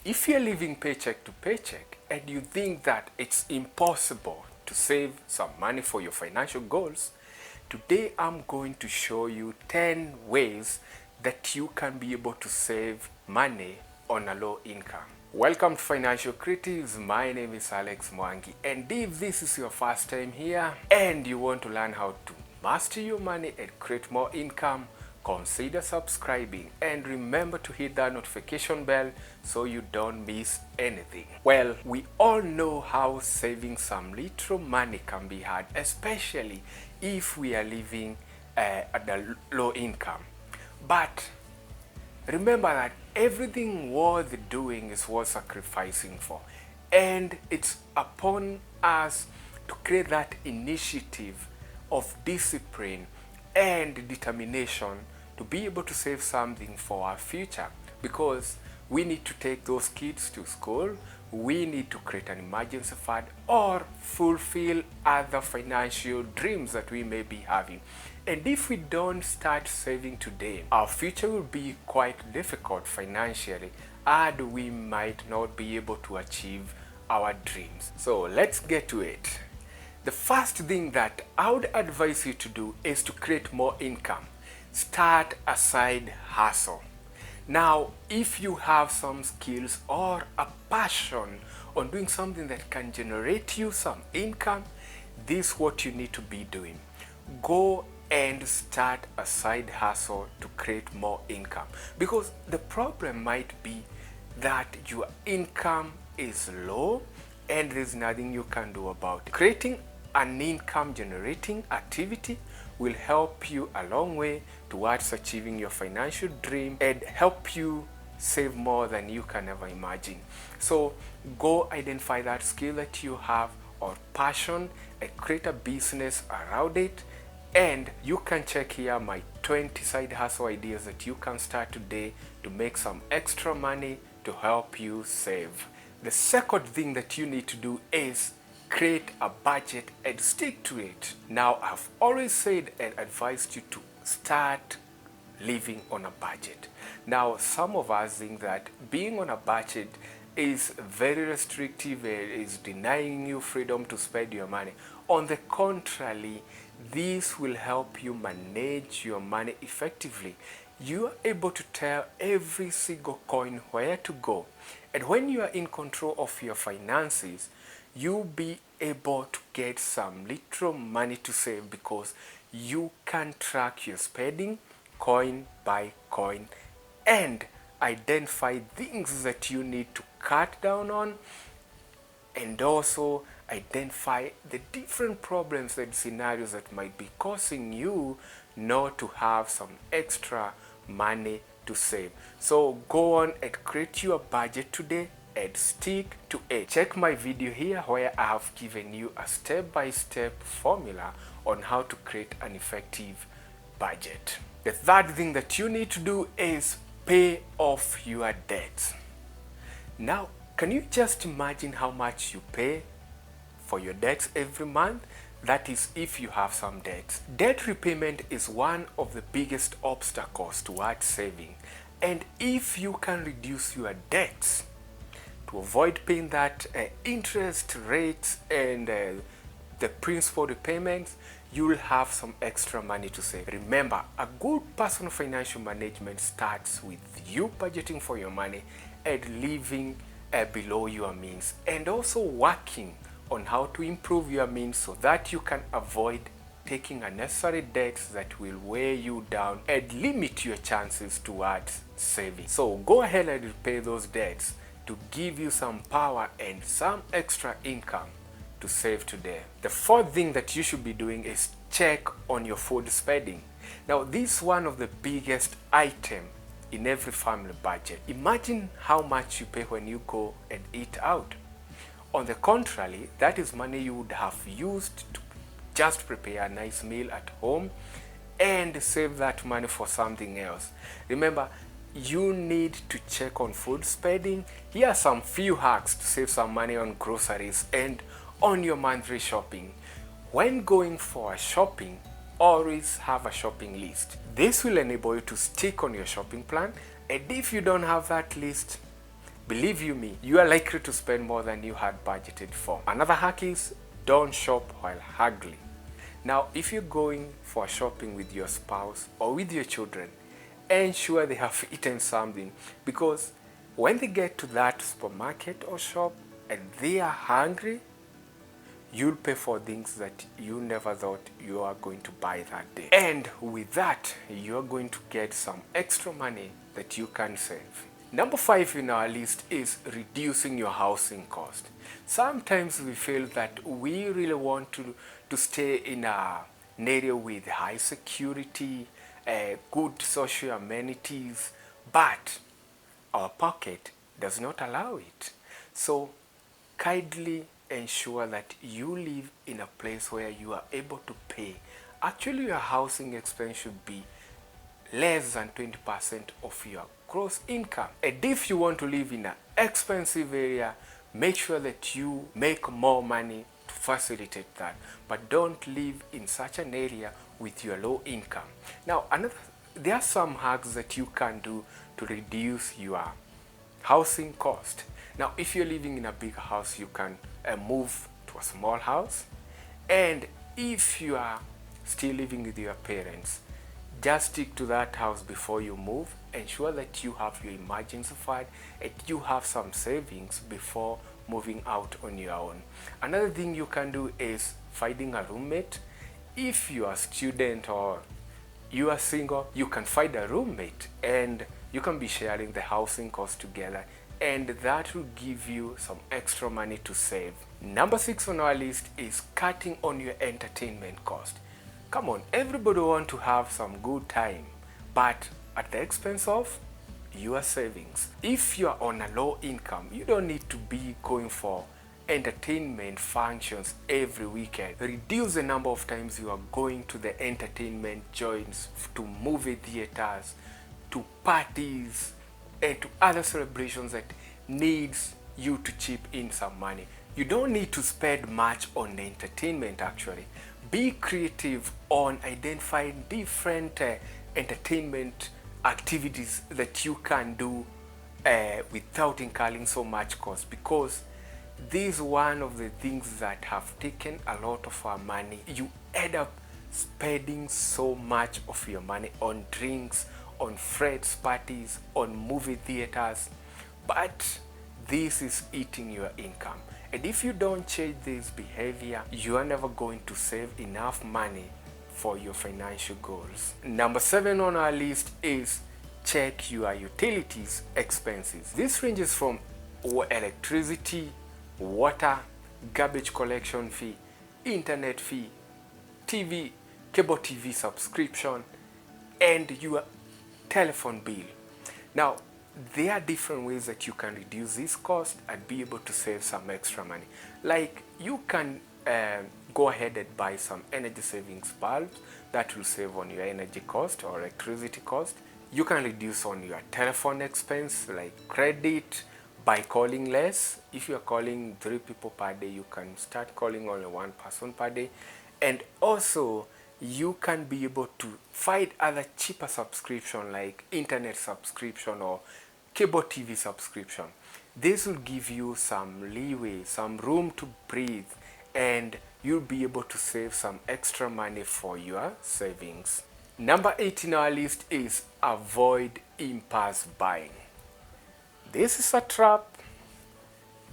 If you're living paycheck to paycheck and you think that it's impossible to save some money for your financial goals, today I'm going to show you 10 ways that you can be able to save money on a low income. Welcome to Financial Creatives. My name is Alex Mwangi, and if this is your first time here and you want to learn how to master your money and create more income, consider subscribing and remember to hit that notification bell so you don't miss anything. Well, we all know how saving some little money can be hard, especially if we are living at a low income. But remember that everything worth doing is worth sacrificing for, and it's upon us to create that initiative of discipline and determination to be able to save something for our future, because we need to take those kids to school, we need to create an emergency fund, or fulfill other financial dreams that we may be having. And if we don't start saving today, our future will be quite difficult financially, and we might not be able to achieve our dreams. So let's get to it. The first thing that I would advise you to do is to create more income. Start a side hustle. Now, if you have some skills or a passion on doing something that can generate you some income, this is what you need to be doing. Go and start a side hustle to create more income, because the problem might be that your income is low and there's nothing you can do about it. Creating an income generating activity will help you a long way towards achieving your financial dream and help you save more than you can ever imagine. So go identify that skill that you have or passion and create a business around it. And you can check here my 20 side hustle ideas that you can start today to make some extra money to help you save. The second thing that you need to do is create a budget and stick to it. Now, I've always said and advised you to start living on a budget. Now, some of us think that being on a budget is very restrictive, is denying you freedom to spend your money. On the contrary, this will help you manage your money effectively. You are able to tell every single coin where to go. And when you are in control of your finances, you'll be able to get some little money to save, because you can track your spending coin by coin and identify things that you need to cut down on, and also identify the different problems and scenarios that might be causing you not to have some extra money to save. So go on and create your budget today and stick to it. Check my video here where I have given you a step-by-step formula on how to create an effective budget. The third thing that you need to do is pay off your debts. Now, can you just imagine how much you pay for your debts every month? That is, if you have some debts. Debt repayment is one of the biggest obstacles towards saving. And if you can reduce your debts to avoid paying that interest rates and the principal repayments, you will have some extra money to save. Remember, a good personal financial management starts with you budgeting for your money and living below your means, and also working on how to improve your means so that you can avoid taking unnecessary debts that will weigh you down and limit your chances towards saving. So go ahead and repay those debts to give you some power and some extra income to save today. The fourth thing that you should be doing is check on your food spending. Now, this is one of the biggest items in every family budget. Imagine how much you pay when you go and eat out. On the contrary, that is money you would have used to just prepare a nice meal at home and save that money for something else. Remember, you need to check on food spending. Here are some few hacks to save some money on groceries and on your monthly shopping. When going for shopping, always have a shopping list. This will enable you to stick on your shopping plan, and if you don't have that list, believe you me, you are likely to spend more than you had budgeted for. Another hack is don't shop while hungry. Now, if you're going for shopping with your spouse or with your children, ensure they have eaten something, because when they get to that supermarket or shop and they are hungry, you'll pay for things that you never thought you are going to buy that day. And with that, you're going to get some extra money that you can save. Number 5 in our list is reducing your housing cost. Sometimes we feel that we really want to stay in an area with high security, good social amenities, but our pocket does not allow it. So kindly ensure that you live in a place where you are able to pay. Actually, your housing expense should be less than 20% of your gross income. And if you want to live in an expensive area, make sure that you make more money to facilitate that. But don't live in such an area with your low income. Now, there are some hacks that you can do to reduce your housing cost. Now, if you're living in a big house, you can move to a small house. And if you are still living with your parents, just stick to that house before you move. Ensure that you have your emergency fund and you have some savings before moving out on your own. Another thing you can do is finding a roommate. If you are a student or you are single, you can find a roommate and you can be sharing the housing cost together, and that will give you some extra money to save. Number 6 on our list is cutting on your entertainment cost. Come on, everybody wants to have some good time, but at the expense of your savings. If you are on a low income, you don't need to be going for entertainment functions every weekend. Reduce the number of times you are going to the entertainment joints, to movie theaters, to parties, and to other celebrations that needs you to chip in some money. You don't need to spend much on entertainment actually. Be creative on identifying different entertainment activities that you can do without incurring so much cost, because this is one of the things that have taken a lot of our money. You end up spending so much of your money on drinks, on friends parties, on movie theaters, but this is eating your income. And if you don't change this behavior, you are never going to save enough money for your financial goals. Number 7 on our list is check your utilities expenses. This ranges from electricity, water, garbage collection fee, internet fee, TV, cable TV subscription, and your telephone bill. Now, there are different ways that you can reduce this cost and be able to save some extra money. Like, you can go ahead and buy some energy savings bulbs that will save on your energy cost or electricity cost. You can reduce on your telephone expense like credit by calling less. If you are calling 3 people per day, you can start calling only 1 person per day. And also, you can be able to find other cheaper subscription like internet subscription or cable TV subscription. This will give you some leeway, some room to breathe, and you'll be able to save some extra money for your savings. Number 8 in our list is avoid impulse buying. This is a trap.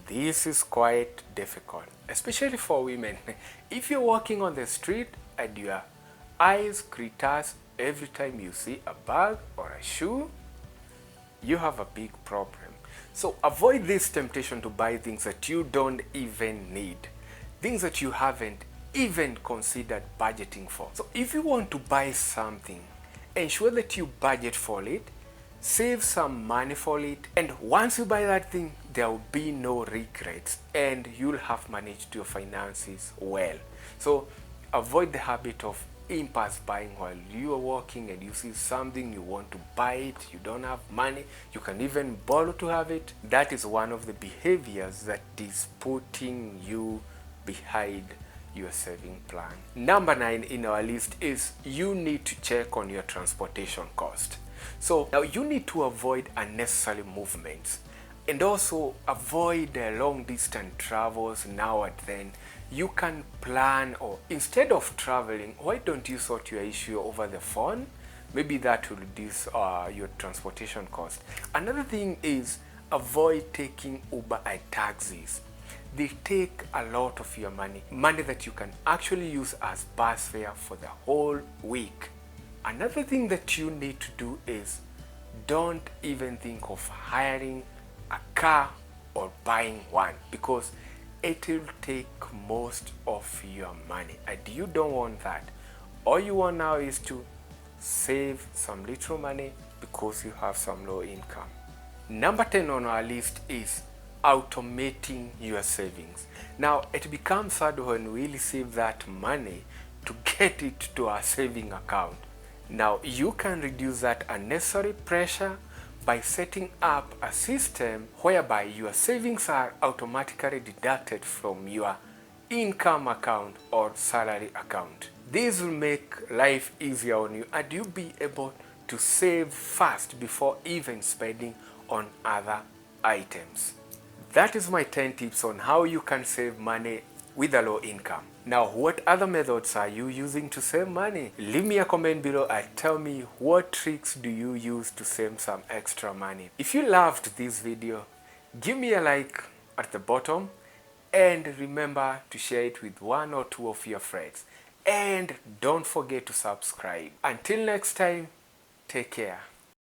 This is quite difficult, especially for women. If you're walking on the street and your eyes critters every time you see a bag or a shoe, you have a big problem. So avoid this temptation to buy things that you don't even need, things that you haven't even considered budgeting for. So if you want to buy something, ensure that you budget for it, save some money for it, and once you buy that thing, there will be no regrets and you'll have managed your finances well. So avoid the habit of impulse buying while you are walking and you see something, you want to buy it, you don't have money, you can even borrow to have it. That is one of the behaviors that is putting you behind your saving plan. Number 9 in our list is you need to check on your transportation cost. So now you need to avoid unnecessary movements. And also avoid long distance travels now and then. You can plan, or instead of traveling, why don't you sort your issue over the phone? Maybe that will reduce your transportation cost. Another thing is avoid taking Uber and taxis. They take a lot of your money that you can actually use as bus fare for the whole week. Another thing that you need to do is don't even think of hiring a car or buying one, because it will take most of your money and you don't want that. All you want now is to save some little money because you have some low income. Number 10 on our list is automating your savings. Now it becomes hard when we receive that money to get it to our saving account. Now you can reduce that unnecessary pressure by setting up a system whereby your savings are automatically deducted from your income account or salary account. This will make life easier on you and you'll be able to save fast before even spending on other items. That is my 10 tips on how you can save money with a low income. Now, what other methods are you using to save money? Leave me a comment below and tell me what tricks do you use to save some extra money. If you loved this video, give me a like at the bottom and remember to share it with 1 or 2 of your friends. And don't forget to subscribe. Until next time, take care.